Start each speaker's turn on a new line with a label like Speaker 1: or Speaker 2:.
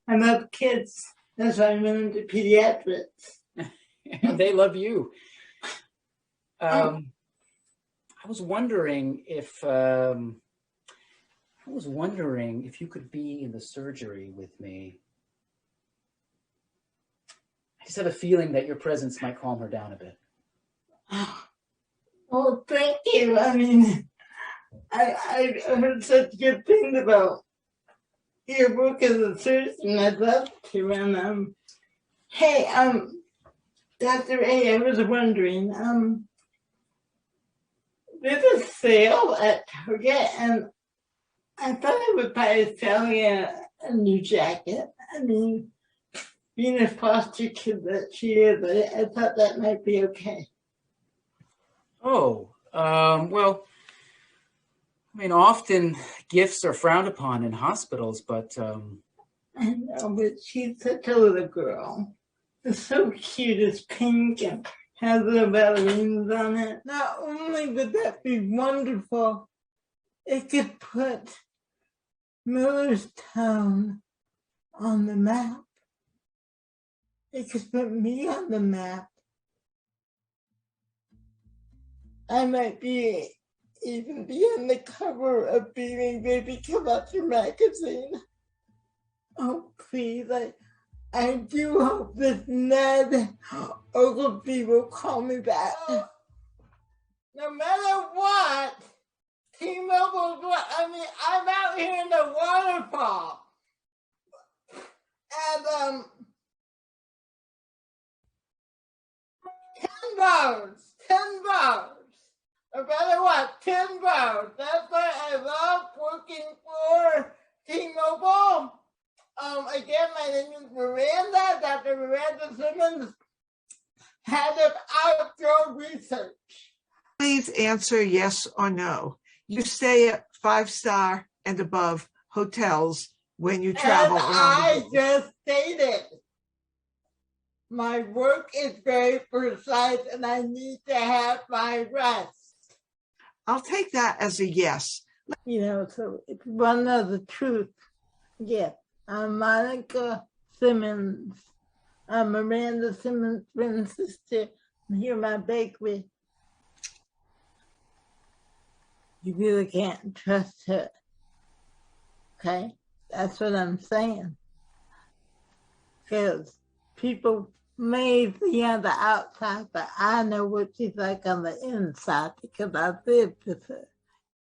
Speaker 1: I love kids. That's why I went into pediatrics.
Speaker 2: And they love you. I was wondering if you could be in the surgery with me. I just have a feeling that your presence might calm her down a bit.
Speaker 1: Oh, thank you. I mean, I heard such good things about your work as a surgeon. I'd love to. And hey, Dr. A, I was wondering, there's a sale at Target, and I thought I would buy a new jacket. I mean, being a foster kid that she is, I thought that might be okay.
Speaker 2: Oh, well, I mean, often gifts are frowned upon in hospitals, but
Speaker 1: I know, but she's such a little girl. It's so cute. It's pink and has little ballerinas on it. Not only would that be wonderful, it could put Millerstown on the map. It could put me on the map. I might even be on the cover of Beaming Baby Collector magazine. Oh, please, I do hope that Ned Ogilvy will call me back. No matter what, T-Mobile, I'm out here in the waterfall. And, 10 bars. No matter what, 10 bars. That's why I love working for T-Mobile. Again, my name is Miranda, Dr. Miranda Simmons, head of outdoor research.
Speaker 3: Please answer yes or no. You stay at 5-star and above hotels when you travel around the world.
Speaker 1: I just stated, my work is very precise and I need to have my rest.
Speaker 3: I'll take that as a yes.
Speaker 1: You know, so if you want to know the truth, yeah, I'm Monica Simmons. I'm Miranda Simmons' twin sister. I'm here in my bakery. You really can't trust her. Okay? That's what I'm saying. Because people may see on the outside, but I know what she's like on the inside because I lived with her.